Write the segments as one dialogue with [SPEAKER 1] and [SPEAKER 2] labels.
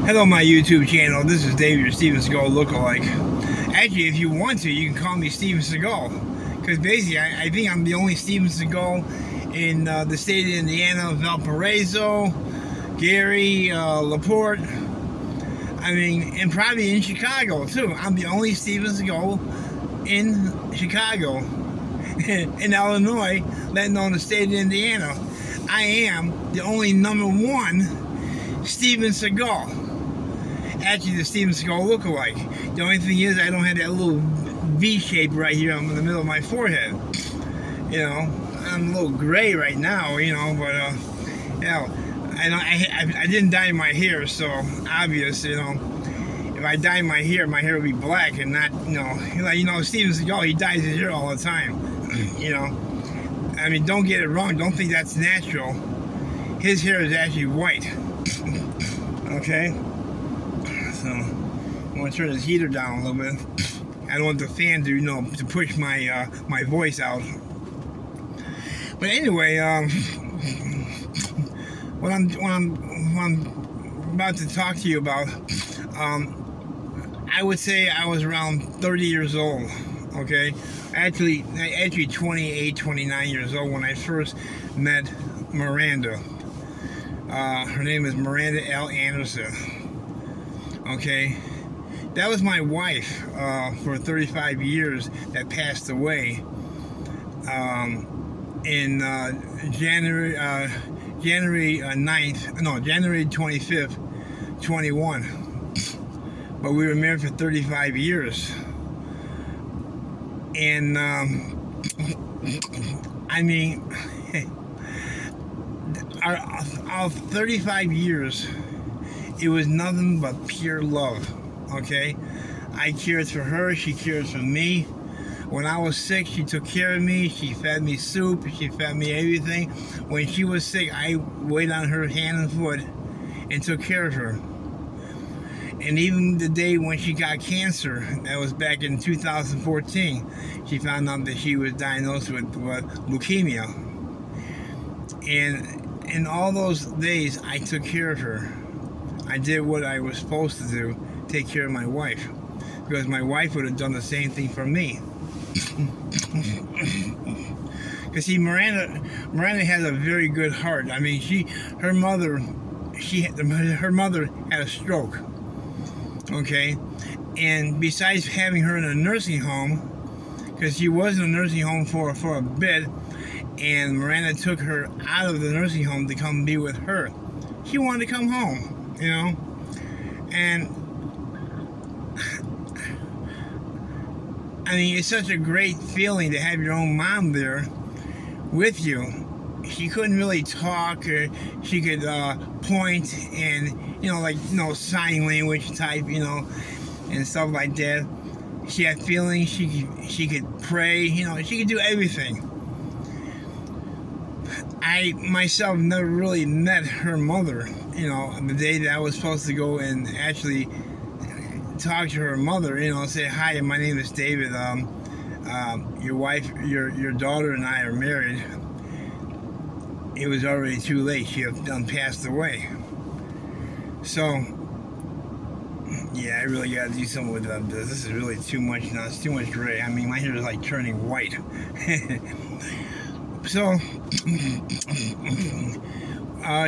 [SPEAKER 1] Hello, my YouTube channel. This is Dave, your Steven Seagal lookalike. Actually, if you want to, you can call me Steven Seagal. Because basically, I think I'm the only Steven Seagal in the state of Indiana, Valparaiso, Gary, LaPorte. I mean, and probably in Chicago, too. I'm the only Steven Seagal in Chicago, in Illinois, let alone the state of Indiana. I am the only #1 Steven Seagal. Actually, the Steven Seagal lookalike. The only thing is, I don't have that little V shape right here in the middle of my forehead. You know, I'm a little gray right now. You know, but you know, I didn't dye my hair, so obvious. You know, if I dye my hair would be black and not, you know, Steven Seagal, he dyes his hair all the time. You know, I mean, don't get it wrong. Don't think that's natural. His hair is actually white. Okay. So I'm gonna turn this heater down a little bit. I don't want the fan to, to push my my voice out. But anyway, what I'm about to talk to you about, I would say I was around 30 years old. Okay, actually 28, 29 years old when I first met Miranda. Her name is Miranda L. Anderson. Okay, that was my wife for 35 years that passed away in January 25th, 21. But we were married for 35 years. And I mean, our 35 years, it was nothing but pure love. Okay, I cared for her, she cared for me. When I was sick, she took care of me. She fed me soup, she fed me everything. When she was sick, I waited on her hand and foot and took care of her. And even the day when she got cancer, that was back in 2014, she found out that she was diagnosed with leukemia. And in all those days, I took care of her. I did what I was supposed to do, take care of my wife. Because my wife would have done the same thing for me. Because see, Miranda has a very good heart. I mean, her mother had a stroke. Okay, and besides having her in a nursing home, because she was in a nursing home for a bit, and Miranda took her out of the nursing home to come be with her. She wanted to come home, you know, and I mean, it's such a great feeling to have your own mom there with you. She couldn't really talk, or she could point and, sign language type, and stuff like that. She had feelings. She could pray. She could do everything. I myself never really met her mother. The day that I was supposed to go and actually talk to her mother, say, "Hi, my name is David. Your wife, your daughter, and I are married." It was already too late. She had done passed away. So, yeah, I really got to do something with this. This is really too much now. It's too much gray. I mean, my hair is like turning white. So,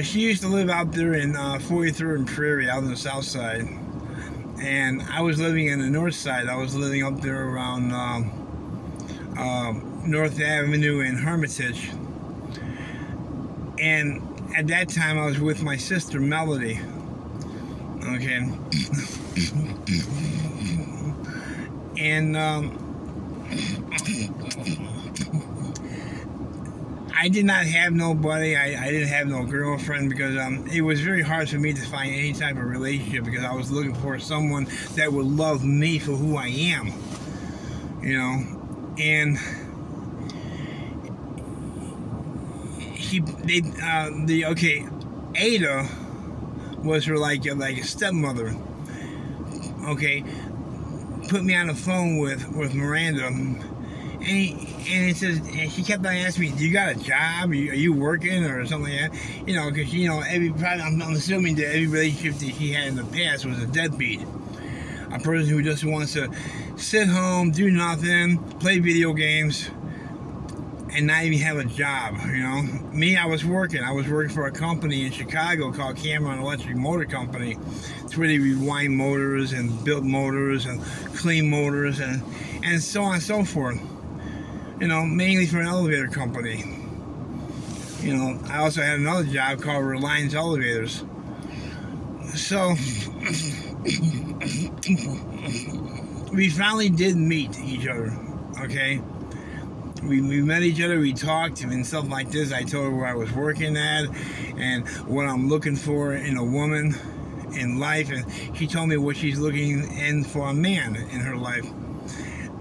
[SPEAKER 1] she used to live out there in 43rd and Prairie, out on the south side. And I was living in the north side. I was living up there around North Avenue in Hermitage. And at that time, I was with my sister, Melody. Okay. And I did not have nobody. I didn't have no girlfriend because it was very hard for me to find any type of relationship because I was looking for someone that would love me for who I am. And Ada was her like a stepmother. Okay, put me on the phone with Miranda, and it says, and she kept on asking me, "Do you got a job? Are you working or something like that?" You know, because I'm assuming that every relationship that she had in the past was a deadbeat, a person who just wants to sit home, do nothing, play video games, and not even have a job. You know, me, I was working. I was working for a company in Chicago called Cameron Electric Motor Company. It's where they rewind motors and build motors and clean motors and so on and so forth. You know, mainly for an elevator company. You know, I also had another job called Reliance Elevators. So we finally did meet each other. Okay. We met each other, we talked and stuff like this. I told her where I was working at and what I'm looking for in a woman in life, and she told me what she's looking in for a man in her life.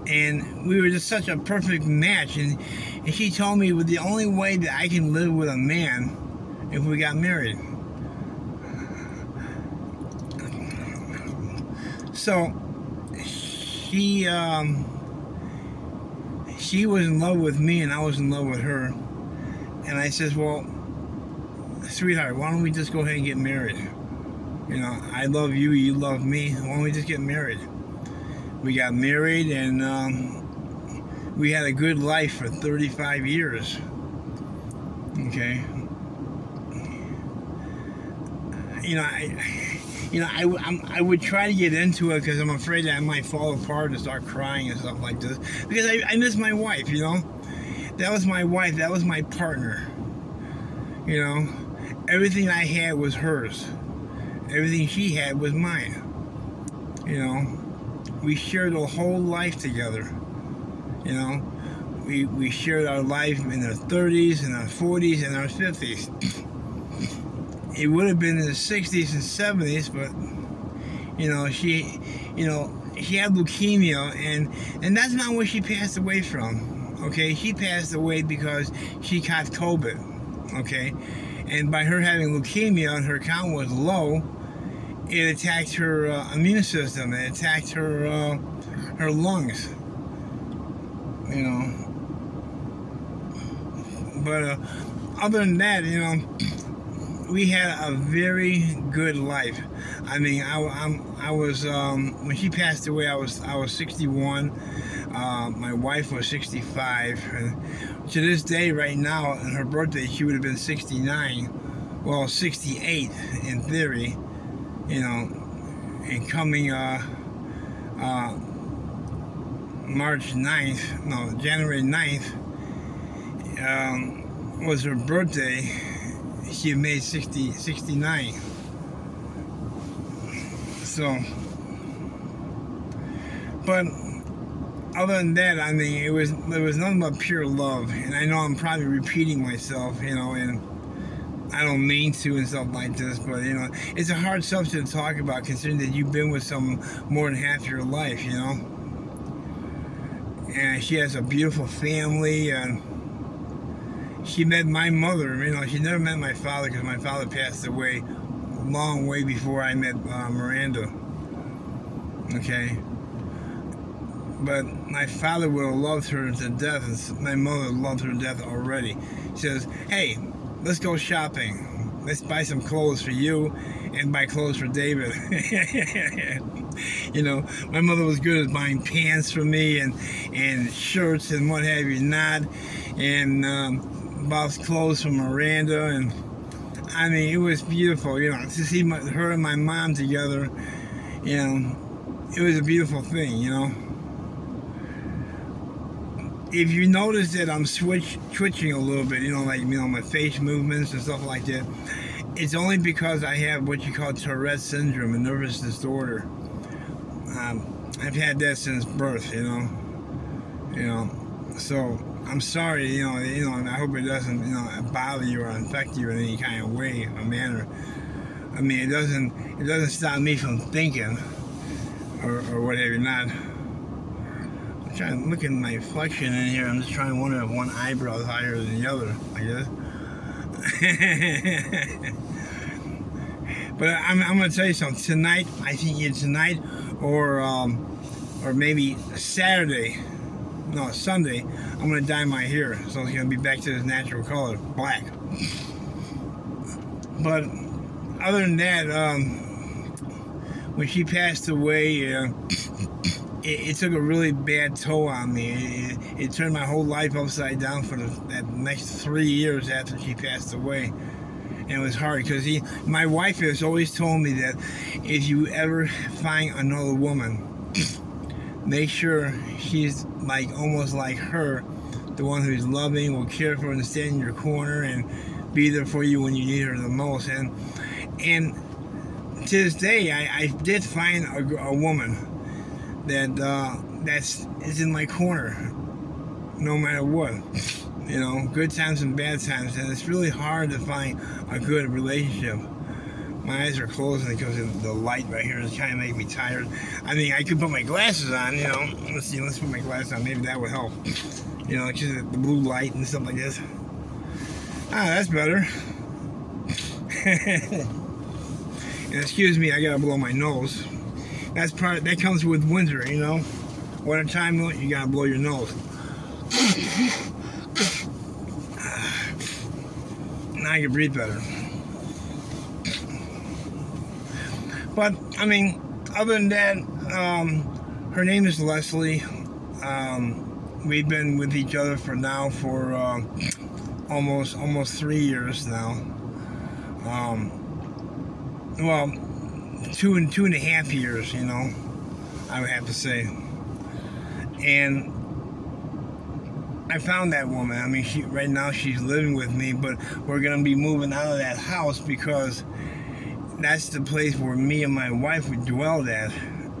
[SPEAKER 1] And we were just such a perfect match, and she told me the only way that I can live with a man if we got married. So she was in love with me and I was in love with her. And I says, well, sweetheart, why don't we just go ahead and get married? You know, I love you, you love me. Why don't we just get married? We got married and we had a good life for 35 years. Okay. I would try to get into it because I'm afraid that I might fall apart and start crying and stuff like this. Because I miss my wife, you know. That was my wife. That was my partner. You know, everything I had was hers. Everything she had was mine. You know, we shared a whole life together. You know, we shared our life in our 30s and our 40s and our 50s. It would have been in the 60s and 70s, but she had leukemia, and that's not what she passed away from. Okay, she passed away because she caught COVID. Okay, and by her having leukemia and her count was low, it attacked her immune system. It attacked her lungs. You know, but other than that, we had a very good life. I mean, I was when she passed away, I was 61. My wife was 65. And to this day, right now, on her birthday, she would have been 69. Well, 68 in theory. You know, and coming January 9th was her birthday. She made 69. So, but other than that, I mean, there was nothing but pure love. And I know I'm probably repeating myself, and I don't mean to and stuff like this, but it's a hard subject to talk about considering that you've been with someone more than half your life, And she has a beautiful family, and she met my mother. She never met my father because my father passed away a long way before I met Miranda. Okay. But my father would have loved her to death, and my mother loved her to death already. She says, hey, let's go shopping. Let's buy some clothes for you and buy clothes for David. My mother was good at buying pants for me and shirts and what have you not. And bought clothes for Miranda. And I mean, it was beautiful, to see her and my mom together. It was a beautiful thing, If you notice that I'm twitching a little bit, my face movements and stuff like that, it's only because I have what you call Tourette syndrome, a nervous disorder. I've had that since birth, So I'm sorry, and I hope it doesn't, bother you or infect you in any kind of way or manner. I mean, it doesn't stop me from thinking or whatever. Not. I'm trying to look at my flexion in here. I'm just trying to wonder if one eyebrow is higher than the other, I guess. But I'm going to tell you something. Tonight, I think either tonight or maybe Saturday, no, Sunday, I'm gonna dye my hair, so it's gonna be back to its natural color, black. But other than that, when she passed away, it took a really bad toll on me. It turned my whole life upside down for that next 3 years after she passed away. And it was hard because my wife has always told me that if you ever find another woman, make sure she's like almost like her, the one who's loving, will care for and stand in your corner and be there for you when you need her the most. And to this day, I did find a woman that's in my corner, no matter what. You know, good times and bad times, and it's really hard to find a good relationship. My eyes are closing because of the light right here. It's kind of making me tired. I mean, I could put my glasses on, you know. Let's put my glasses on. Maybe that would help. You know, just the blue light and stuff like this. Ah, that's better. And excuse me, I gotta blow my nose. That comes with winter, you know. Winter time, you gotta blow your nose. Now I can breathe better. But I mean, other than that, her name is Leslie. We've been with each other for almost 3 years now. Well, two and a half years, you know, I would have to say. And I found that woman. I mean, right now she's living with me, but we're gonna be moving out of that house because that's the place where me and my wife would dwell at.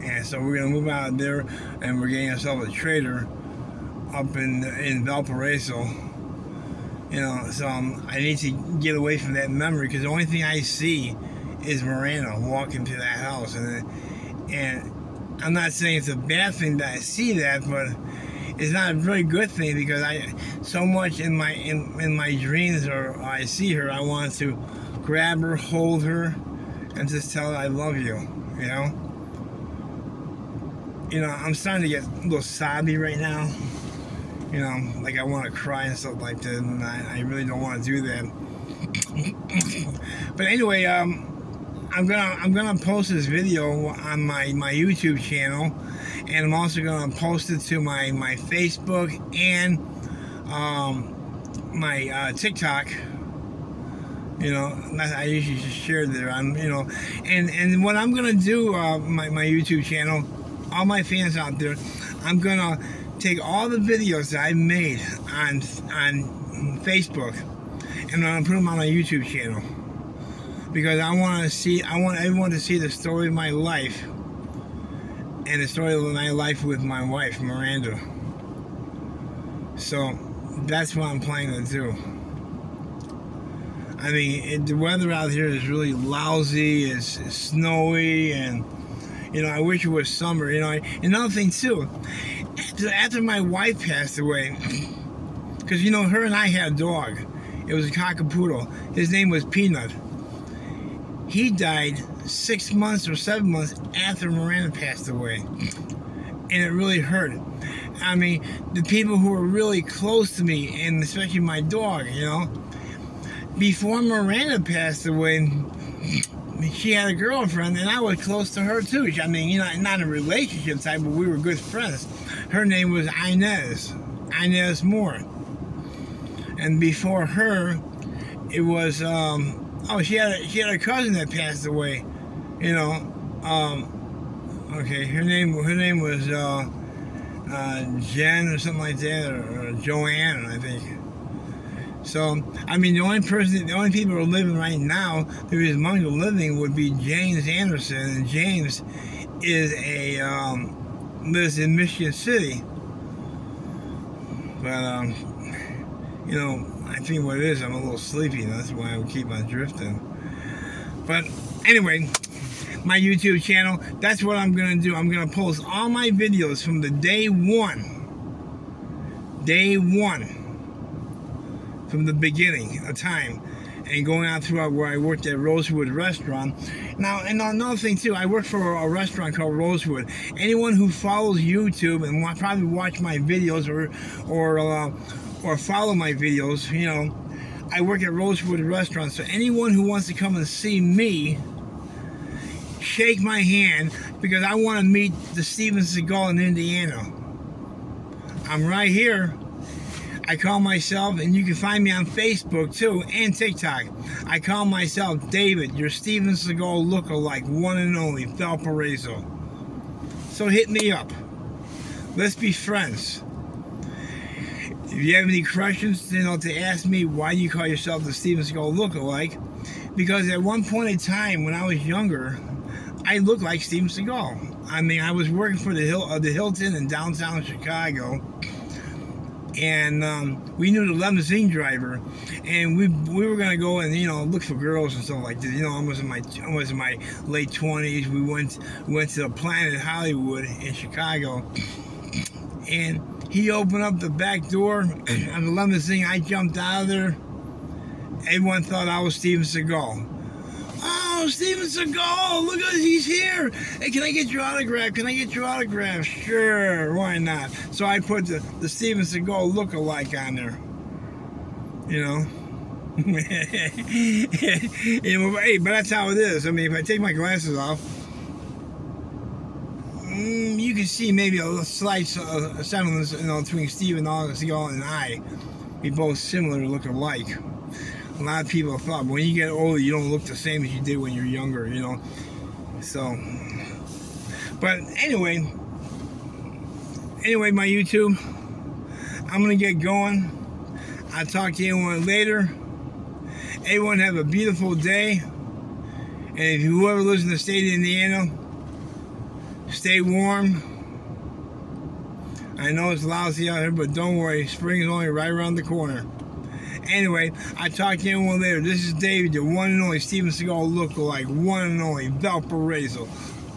[SPEAKER 1] And so we're gonna move out of there, and we're getting ourselves a trailer up in Valparaiso. You know, so I need to get away from that memory because the only thing I see is Miranda walking to that house, and I'm not saying it's a bad thing that I see that, but it's not a very good thing because so much in my dreams, or I see her, I want to grab her, hold her, and just tell her I love you. You know, I'm starting to get a little sobby right now. You know, like I want to cry and stuff like that, and I really don't want to do that. But anyway, I'm gonna post this video on my YouTube channel, and I'm also gonna post it to my Facebook and my TikTok. You know, I usually just share there. And what I'm gonna do, my YouTube channel, all my fans out there, I'm gonna take all the videos that I made on Facebook, and I'm gonna put them on my YouTube channel. Because I want everyone to see the story of my life and the story of my life with my wife, Miranda. So that's what I'm planning to do. I mean, the weather out here is really lousy. It's snowy, and you know, I wish it was summer. You know, another thing too, after my wife passed away, because you know, her and I had a dog. It was a cockapoodle. His name was Peanut. He died 6 months or 7 months after Miranda passed away, and it really hurt. I mean, the people who were really close to me, and especially my dog, you know, before Miranda passed away, she had a girlfriend, and I was close to her too. I mean, you know, not a relationship type, but we were good friends. Her name was Inez Moore, and before her, it was she had a cousin that passed away, you know. Okay, her name was Jen or something like that, or Joanne, I think. So I mean, the only people who are living right now, who is among the living, would be James Anderson, and James is lives in Michigan City. But you know, I think what it is, I'm a little sleepy, and that's why I keep on drifting. But anyway, my YouTube channel, that's what I'm going to do. I'm going to post all my videos from the day one, from the beginning of time. and going out throughout where I worked at Rosewood Restaurant. Now, and another thing too, I work for a restaurant called Rosewood. Anyone who follows YouTube and probably watch my videos or follow my videos, you know, I work at Rosewood Restaurant. So anyone who wants to come and see me, shake my hand, because I want to meet the Steven Seagal in Indiana. I'm right here. I call myself, and you can find me on Facebook too, and TikTok. I call myself David, your Steven Seagal lookalike, one and only, Valparaiso. So hit me up. Let's be friends. If you have any questions, you know, to ask me why you call yourself the Steven Seagal lookalike, because at one point in time when I was younger, I looked like Steven Seagal. I mean, I was working for the Hilton in downtown Chicago. And we knew the limousine driver, and we were gonna go and, you know, look for girls and stuff like this. You know, I was in my late 20s. We went to the Planet Hollywood in Chicago, and he opened up the back door of the limousine. I jumped out of there. Everyone thought I was Steven Seagal. Oh, Steven Seagal, look at he's here. Hey, can I get your autograph? Can I get your autograph? Sure, why not? So I put the Steven Seagal lookalike on there. You know? You know, hey, but that's how it is. I mean, if I take my glasses off, you can see maybe a slight semblance, you know, between Steven Seagal and I. We both similar, look alike. A lot of people thought when you get older, you don't look the same as you did when you're younger, you know. So, but anyway, my YouTube, I'm gonna get going. I'll talk to everyone later. Everyone have a beautiful day. And if whoever lives in the state of Indiana, stay warm. I know it's lousy out here, but don't worry, spring is only right around the corner. Anyway, I'll talk to everyone later. This is David, the one and only Steven Seagal lookalike, one and only Valparaiso.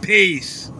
[SPEAKER 1] Peace.